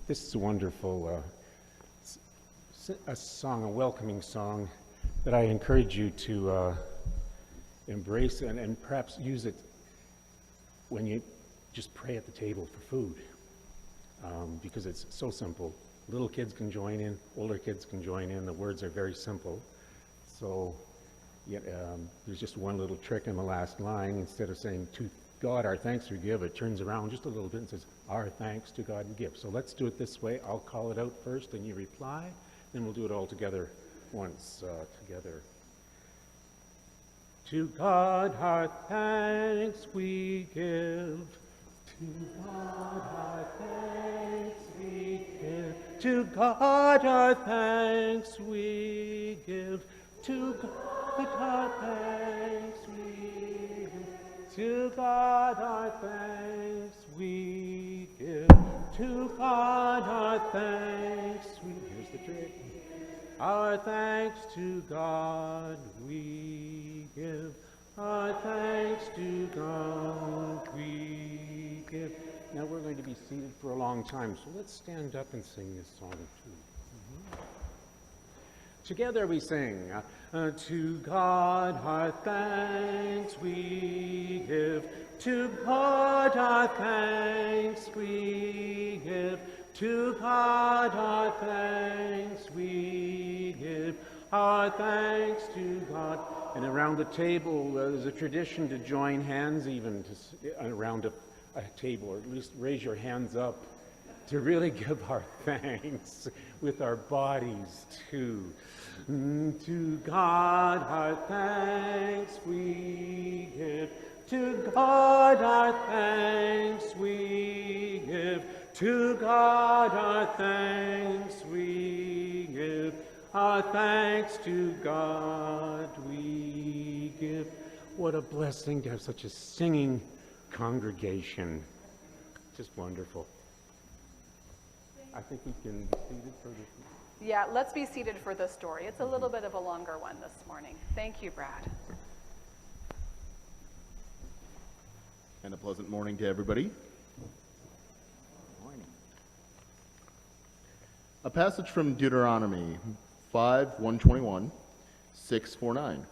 This is a wonderful a song, a welcoming song that I encourage you to embrace and perhaps use it when you just pray at the table for food, because it's so simple. Little kids can join in, older kids can join in. The words are very simple. So there's just one little trick in the last line. Instead of saying, to God our thanks we give, it turns around just a little bit and says, our thanks to God we give. So let's do it this way. I'll call it out first and you reply. Then we'll do it all together once, together. To God our thanks we give. To God our thanks we give. To God our thanks we give. To God our thanks we give. To God our thanks we give. To God our thanks we give. Here's the trick. Our thanks to God we give. Our thanks to God we give. Now we're going to be seated for a long time, so let's stand up and sing this song too. Together we sing, to God our thanks we give. To God our thanks we give. To God our thanks we give. Our thanks to God. And around the table, there's a tradition to join hands even around a table, or at least raise your hands up to really give our thanks with our bodies too. To God our thanks we give. To God our thanks we give. To God our thanks we give. Our thanks to God we give. What a blessing to have such a singing congregation. Just wonderful. I think we can be seated for this. Yeah, let's be seated for this story. It's a little bit of a longer one this morning. Thank you, Brad. And a pleasant morning to everybody. Morning. A passage from Deuteronomy 5:121, 6:49.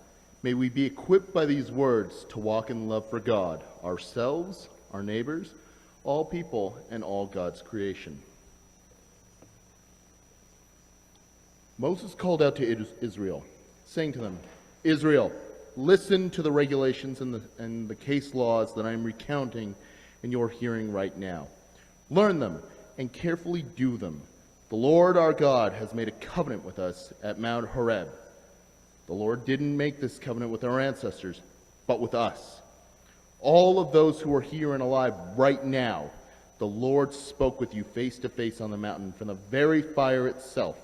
May we be equipped by these words to walk in love for God, ourselves, our neighbors, all people, and all God's creation. Moses called out to Israel, saying to them, Israel, listen to the regulations and the case laws that I am recounting in your hearing right now. Learn them and carefully do them. The Lord our God has made a covenant with us at Mount Horeb. The Lord didn't make this covenant with our ancestors, but with us. All of those who are here and alive right now, the Lord spoke with you face to face on the mountain from the very fire itself.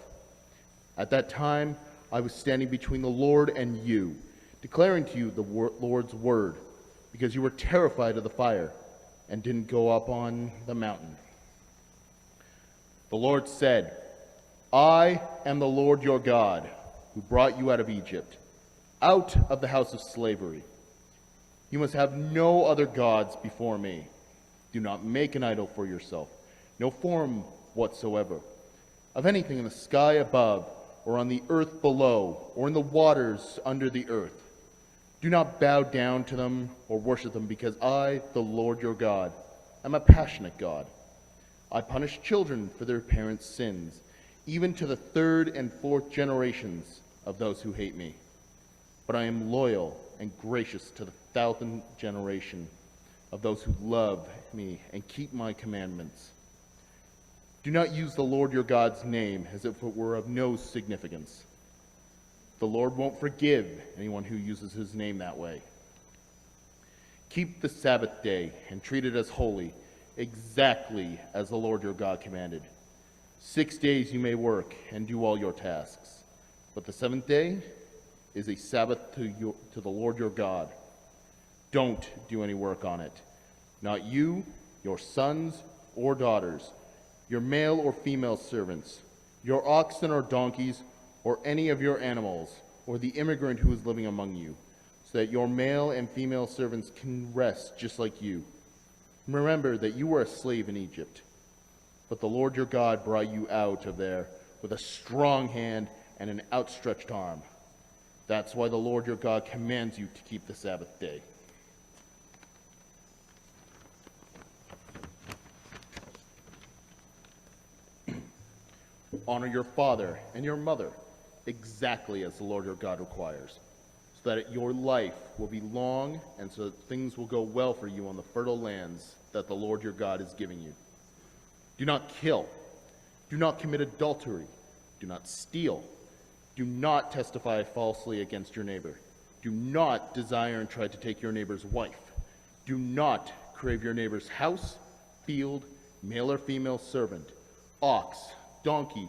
At that time, I was standing between the Lord and you, declaring to you the Lord's word, because you were terrified of the fire and didn't go up on the mountain. The Lord said, I am the Lord your God, who brought you out of Egypt, out of the house of slavery. You must have no other gods before me. Do not make an idol for yourself, no form whatsoever, of anything in the sky above, or on the earth below, or in the waters under the earth. Do not bow down to them or worship them, because I, the Lord your God, am a passionate God. I punish children for their parents' sins, even to the third and fourth generations of those who hate me. But I am loyal and gracious to the 1,000th generation of those who love me and keep my commandments. Do not use the Lord your God's name as if it were of no significance. The Lord won't forgive anyone who uses his name that way. Keep the Sabbath day and treat it as holy, exactly as the Lord your God commanded. 6 days you may work and do all your tasks, but the seventh day is a Sabbath to the Lord your God. Don't do any work on it. Not you, your sons or daughters, your male or female servants, your oxen or donkeys, or any of your animals, or the immigrant who is living among you, so that your male and female servants can rest just like you. Remember that you were a slave in Egypt. But the Lord your God brought you out of there with a strong hand and an outstretched arm. That's why the Lord your God commands you to keep the Sabbath day. Honor your father and your mother, exactly as the Lord your God requires, so that your life will be long and so that things will go well for you on the fertile lands that the Lord your God is giving you. Do not kill. Do not commit adultery. Do not steal. Do not testify falsely against your neighbor. Do not desire and try to take your neighbor's wife. Do not crave your neighbor's house, field, male or female servant, ox, donkey,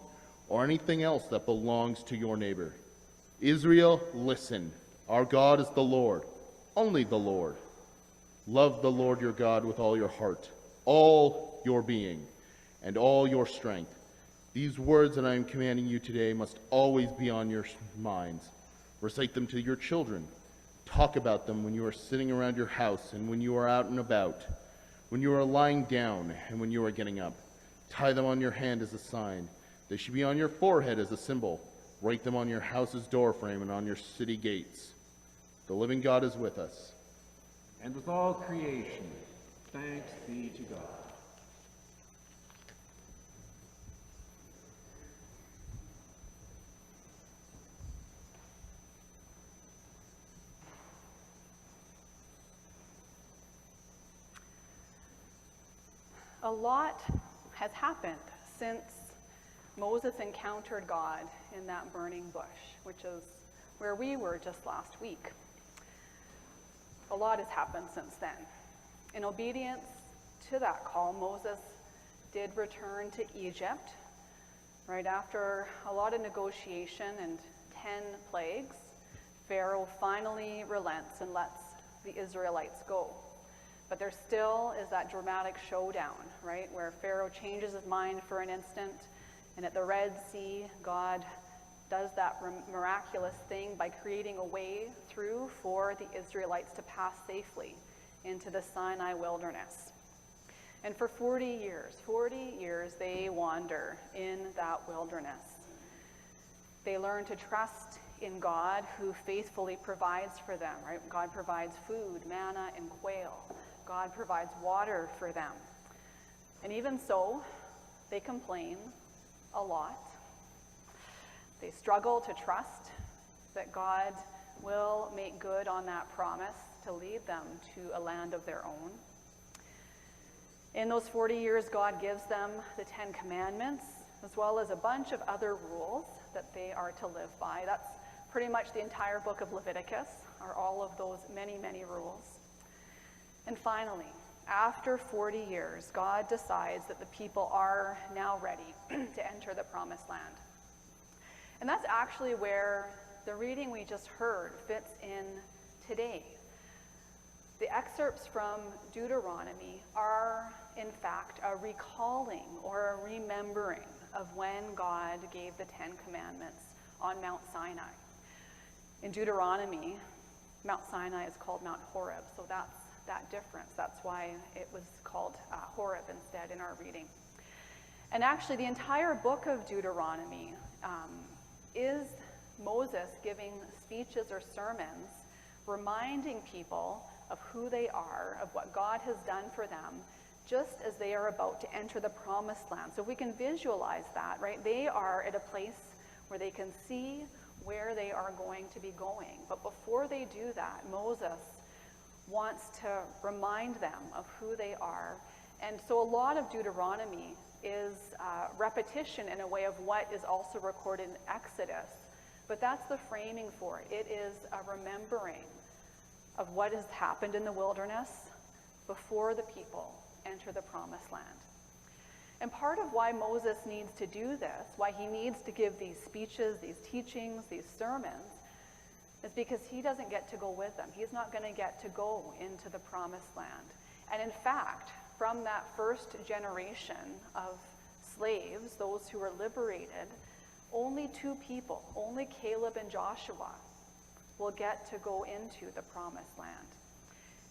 or anything else that belongs to your neighbor. Israel, listen. Our God is the Lord, only the Lord. Love the Lord your God with all your heart, all your being, and all your strength. These words that I am commanding you today must always be on your minds. Recite them to your children. Talk about them when you are sitting around your house and when you are out and about, when you are lying down and when you are getting up. Tie them on your hand as a sign. They should be on your forehead as a symbol. Write them on your house's doorframe and on your city gates. The living God is with us. And with all creation, thanks be to God. A lot has happened since Moses encountered God in that burning bush, which is where we were just last week. A lot has happened since then. In obedience to that call, Moses did return to Egypt right after a lot of negotiation and 10 plagues. Pharaoh finally relents and lets the Israelites go. But there still is that dramatic showdown, right, where Pharaoh changes his mind for an instant, and at the Red Sea, God does that miraculous thing by creating a way through for the Israelites to pass safely into the Sinai wilderness. And for 40 years, they wander in that wilderness. They learn to trust in God who faithfully provides for them, right? God provides food, manna, and quail. God provides water for them. And even so, they complain a lot. They struggle to trust that God will make good on that promise to lead them to a land of their own. In those 40 years, God gives them the 10 Commandments, as well as a bunch of other rules that they are to live by. That's pretty much the entire book of Leviticus, are all of those many, many rules. And finally, after 40 years, God decides that the people are now ready to enter the promised land. And that's actually where the reading we just heard fits in today. The excerpts from Deuteronomy are, in fact, a recalling or a remembering of when God gave the 10 Commandments on Mount Sinai. In Deuteronomy, Mount Sinai is called Mount Horeb, so that's that difference. That's why it was called Horeb instead in our reading. And actually, the entire book of Deuteronomy is Moses giving speeches or sermons, reminding people of who they are, of what God has done for them, just as they are about to enter the promised land. So if we can visualize that, right? They are at a place where they can see where they are going to be going. But before they do that, Moses wants to remind them of who they are. And so a lot of Deuteronomy is repetition in a way of what is also recorded in Exodus. But that's the framing for it. It is a remembering of what has happened in the wilderness before the people enter the promised land. And part of why Moses needs to do this, why he needs to give these speeches, these teachings, these sermons, is because he doesn't get to go with them. He's not going to get to go into the promised land. And in fact, from that first generation of slaves, those who were liberated, only 2 people, only Caleb and Joshua, will get to go into the promised land.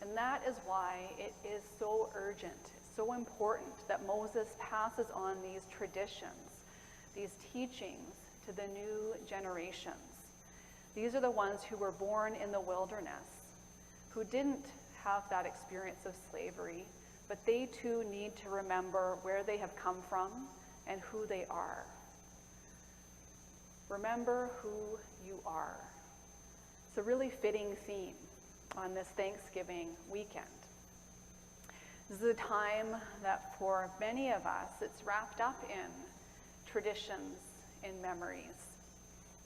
And that is why it is so urgent, so important that Moses passes on these traditions, these teachings to the new generations. These are the ones who were born in the wilderness, who didn't have that experience of slavery, but they too need to remember where they have come from and who they are. Remember who you are. It's a really fitting theme on this Thanksgiving weekend. This is a time that for many of us, it's wrapped up in traditions and memories.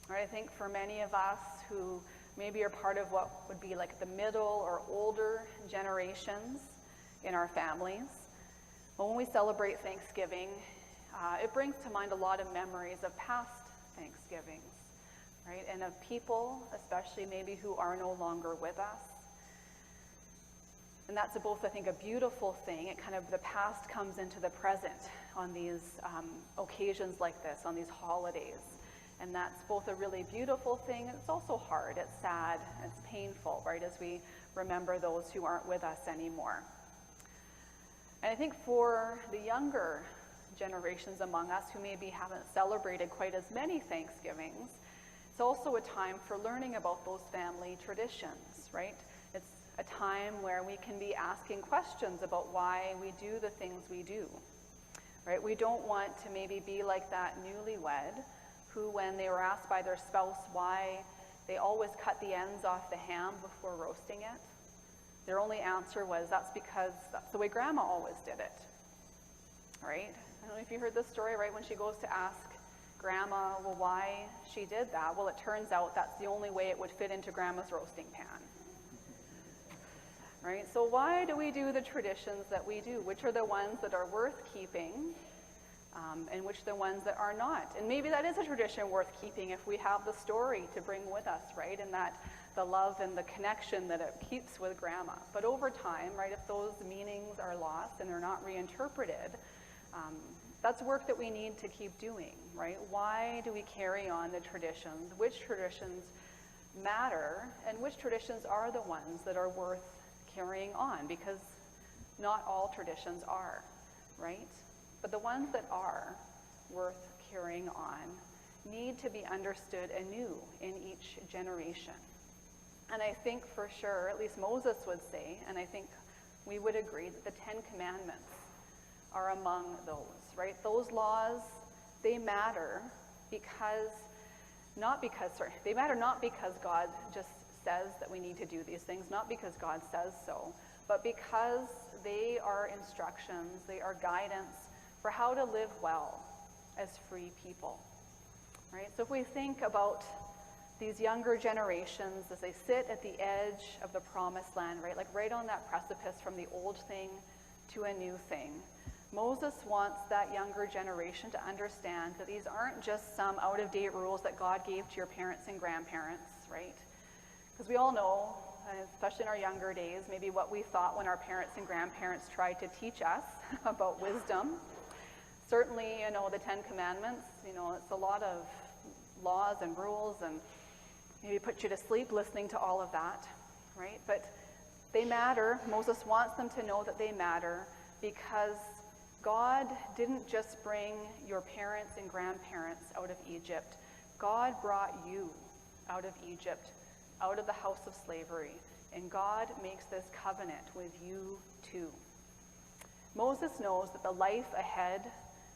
Right? I think for many of us who maybe are part of what would be like the middle or older generations in our families, when we celebrate Thanksgiving, it brings to mind a lot of memories of past Thanksgivings, right? And of people, especially maybe who are no longer with us. And that's both, I think, a beautiful thing. It kind of, the past comes into the present on these occasions like this, on these holidays. And that's both a really beautiful thing, and it's also hard, it's sad, it's painful, right, as we remember those who aren't with us anymore. And I think for the younger generations among us who maybe haven't celebrated quite as many Thanksgivings, it's also a time for learning about those family traditions, right? It's a time where we can be asking questions about why we do the things we do, right? We don't want to maybe be like that newlywed who, when they were asked by their spouse why they always cut the ends off the ham before roasting it, their only answer was, that's because that's the way Grandma always did it, right? I don't know if you heard this story, right? When she goes to ask Grandma, well, why she did that, well, it turns out that's the only way it would fit into Grandma's roasting pan, right? So why do we do the traditions that we do? Which are the ones that are worth keeping? And which are the ones that are not? And maybe that is a tradition worth keeping if we have the story to bring with us, right? And that the love and the connection that it keeps with Grandma. But over time, right, if those meanings are lost and they're not reinterpreted, that's work that we need to keep doing, right? Why do we carry on the traditions? Which traditions matter? And which traditions are the ones that are worth carrying on? Because not all traditions are, right? But the ones that are worth carrying on need to be understood anew in each generation. And I think for sure, at least Moses would say, and I think we would agree, that the 10 Commandments are among those, right? Those laws, they matter they matter not because God just says that we need to do these things, not because God says so, but because they are instructions, they are guidance for how to live well as free people, right? So if we think about these younger generations as they sit at the edge of the promised land, right, like right on that precipice from the old thing to a new thing, Moses wants that younger generation to understand that these aren't just some out-of-date rules that God gave to your parents and grandparents, right? Because we all know, especially in our younger days, maybe what we thought when our parents and grandparents tried to teach us about wisdom. Certainly, the 10 Commandments, it's a lot of laws and rules and maybe put you to sleep listening to all of that, right? But they matter. Moses wants them to know that they matter because God didn't just bring your parents and grandparents out of Egypt. God brought you out of Egypt, out of the house of slavery, and God makes this covenant with you too. Moses knows that the life ahead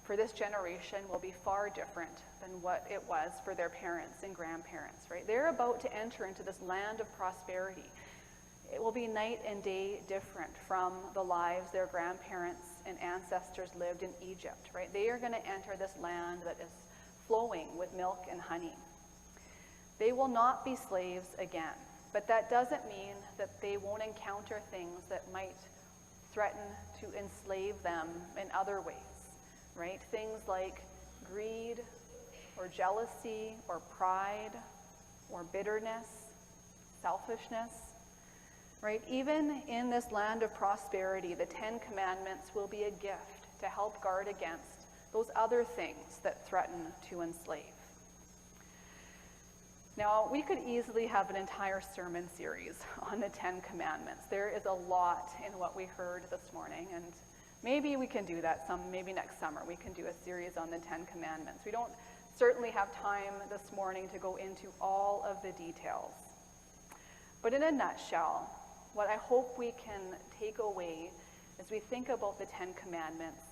for this generation will be far different than what it was for their parents and grandparents, right? They're about to enter into this land of prosperity. It will be night and day different from the lives their grandparents and ancestors lived in Egypt, right? They are going to enter this land that is flowing with milk and honey. They will not be slaves again, but that doesn't mean that they won't encounter things that might threaten to enslave them in other ways, right? Things like greed or jealousy or pride or bitterness, selfishness, right? Even in this land of prosperity, the 10 Commandments will be a gift to help guard against those other things that threaten to enslave. Now, we could easily have an entire sermon series on the 10 Commandments. There is a lot in what we heard this morning, and Maybe we can do that maybe next summer. We can do a series on the 10 Commandments. We don't certainly have time this morning to go into all of the details. But in a nutshell, what I hope we can take away as we think about the 10 Commandments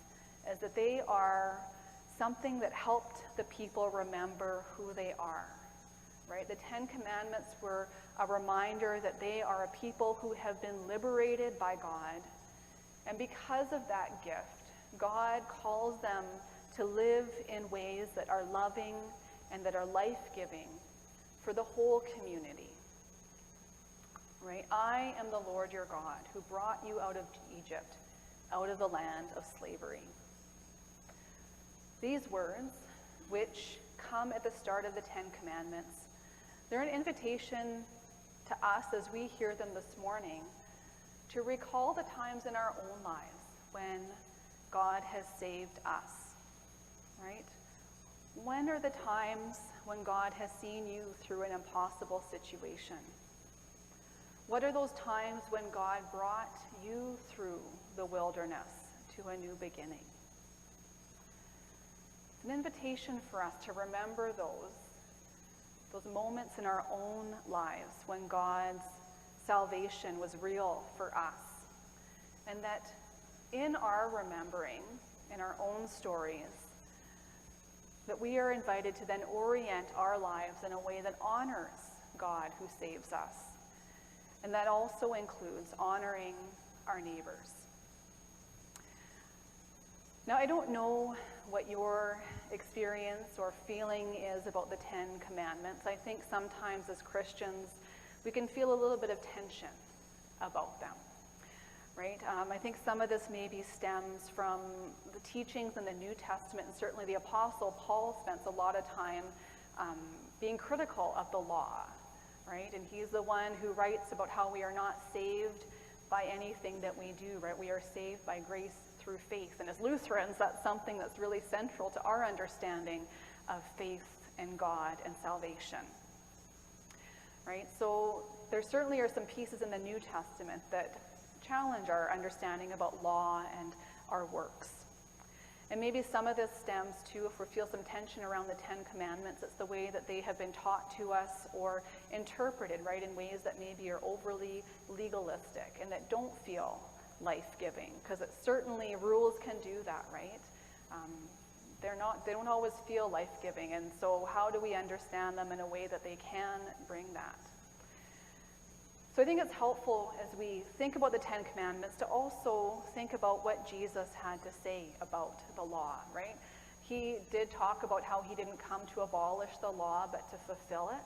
is that they are something that helped the people remember who they are, right? The 10 Commandments were a reminder that they are a people who have been liberated by God. And because of that gift, God calls them to live in ways that are loving and that are life-giving for the whole community. Right? I am the Lord your God who brought you out of Egypt, out of the land of slavery. These words, which come at the start of the 10 Commandments, they're an invitation to us as we hear them this morning to recall the times in our own lives when God has saved us, right? When are the times when God has seen you through an impossible situation? What are those times when God brought you through the wilderness to a new beginning? It's an invitation for us to remember those moments in our own lives when God's salvation was real for us, and that in our remembering, in our own stories, that we are invited to then orient our lives in a way that honors God who saves us. And that also includes honoring our neighbors. Now, I don't know what your experience or feeling is about the 10 Commandments. I think sometimes as Christians, we can feel a little bit of tension about them, right? I think some of this maybe stems from the teachings in the New Testament, and certainly the Apostle Paul spends a lot of time being critical of the law, right? And he's the one who writes about how we are not saved by anything that we do, right? We are saved by grace through faith. And as Lutherans, that's something that's really central to our understanding of faith in God and salvation, right? So there certainly are some pieces in the New Testament that challenge our understanding about law and our works. And maybe some of this stems too, if we feel some tension around the 10 Commandments, it's the way that they have been taught to us or interpreted, right, in ways that maybe are overly legalistic and that don't feel life-giving, because it certainly, rules can do that, right? They don't always feel life-giving, and so how do we understand them in a way that they can bring that? So I think it's helpful as we think about the 10 Commandments to also think about what Jesus had to say about the law, right? He did talk about how he didn't come to abolish the law, but to fulfill it.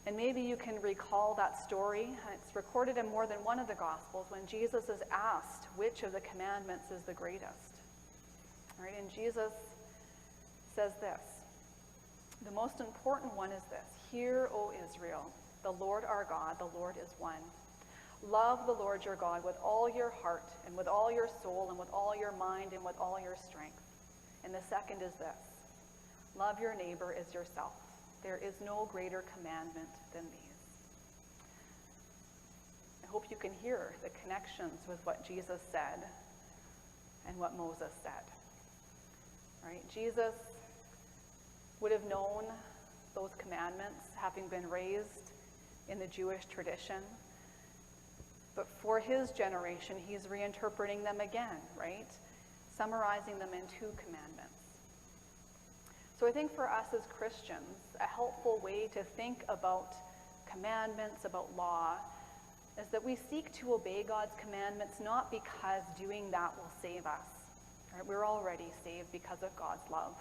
And maybe you can recall that story. It's recorded in more than one of the Gospels when Jesus is asked which of the commandments is the greatest. Right? And Jesus says this, the most important one is this: Hear, O Israel, the Lord our God, the Lord is one. Love the Lord your God with all your heart and with all your soul and with all your mind and with all your strength. And the second is this: love your neighbor as yourself. There is no greater commandment than these. I hope you can hear the connections with what Jesus said and what Moses said. Right? Jesus would have known those commandments, having been raised in the Jewish tradition. But for his generation, he's reinterpreting them again, right? Summarizing them in 2 commandments. So I think for us as Christians, a helpful way to think about commandments, about law, is that we seek to obey God's commandments not because doing that will save us. Right? We're already saved because of God's love.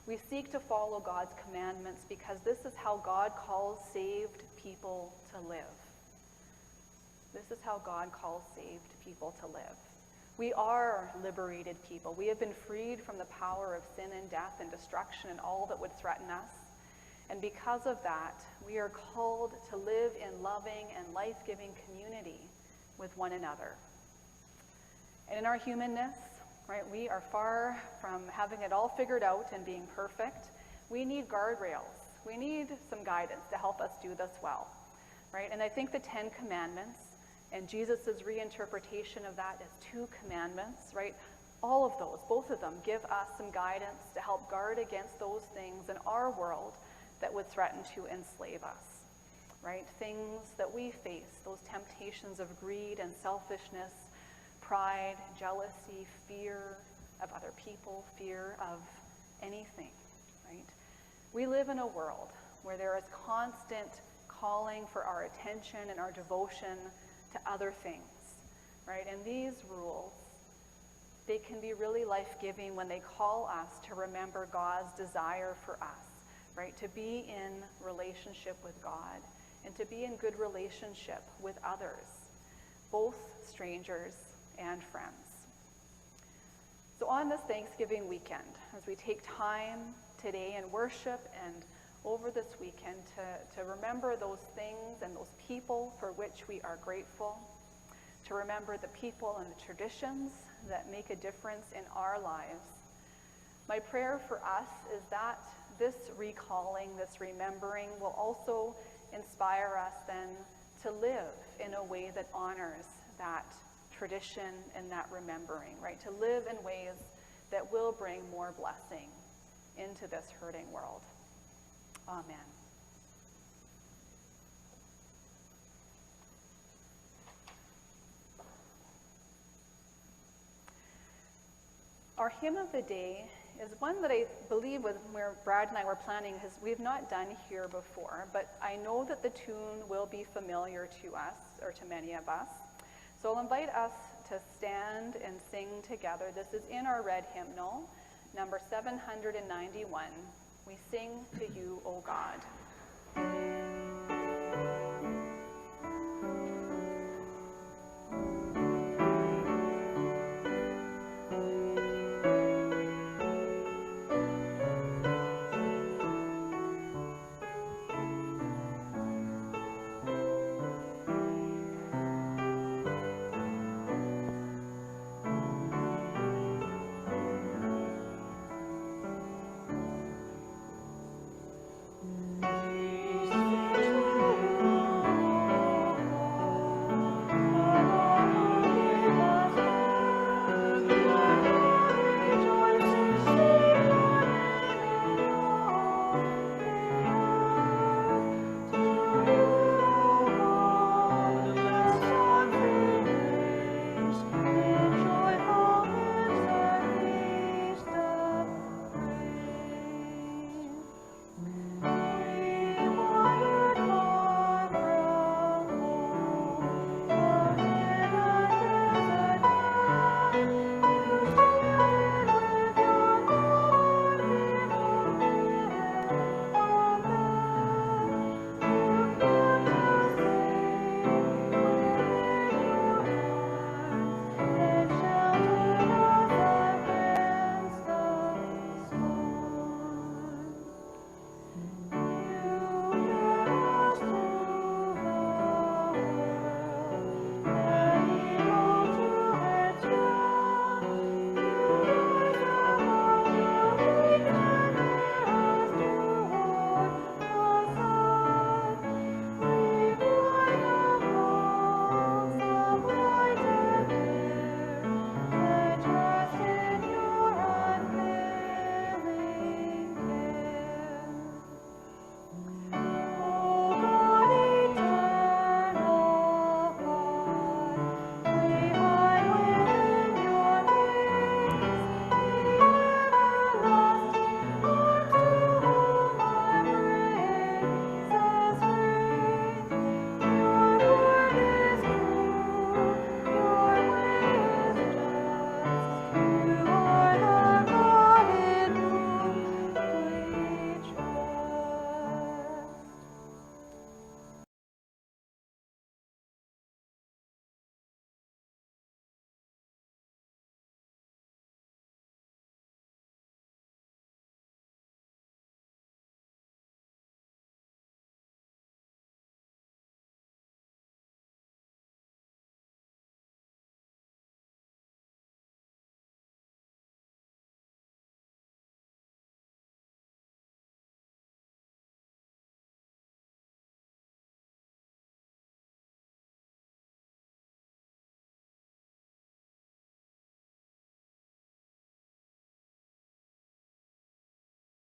We seek to follow God's commandments because this is how God calls saved people to live. This is how God calls saved people to live. We are liberated people. We have been freed from the power of sin and death and destruction and all that would threaten us. And because of that, we are called to live in loving and life-giving community with one another. And in our humanness, right, we are far from having it all figured out and being perfect. We need guardrails. We need some guidance to help us do this well, right? And I think the 10 Commandments And Jesus' reinterpretation of that is 2 commandments, right? All of those, both of them, give us some guidance to help guard against those things in our world that would threaten to enslave us, right? Things that we face, those temptations of greed and selfishness, pride, jealousy, fear of other people, fear of anything, right? We live in a world where there is constant calling for our attention and our devotion to other things, right? And these rules, they can be really life-giving when they call us to remember God's desire for us, right? To be in relationship with God and to be in good relationship with others, both strangers and friends. So on this Thanksgiving weekend, as we take time today in worship and over this weekend to remember those things and those people for which we are grateful, to remember the people and the traditions that make a difference in our lives, my prayer for us is that this recalling, this remembering will also inspire us then to live in a way that honors that tradition and that remembering, right? To live in ways that will bring more blessing into this hurting world. Amen. Our hymn of the day is one that I believe where Brad and I were planning, we've not done here before, but I know that the tune will be familiar to us, or to many of us. So I'll invite us to stand and sing together. This is in our red hymnal, number 791. We sing to you, O God.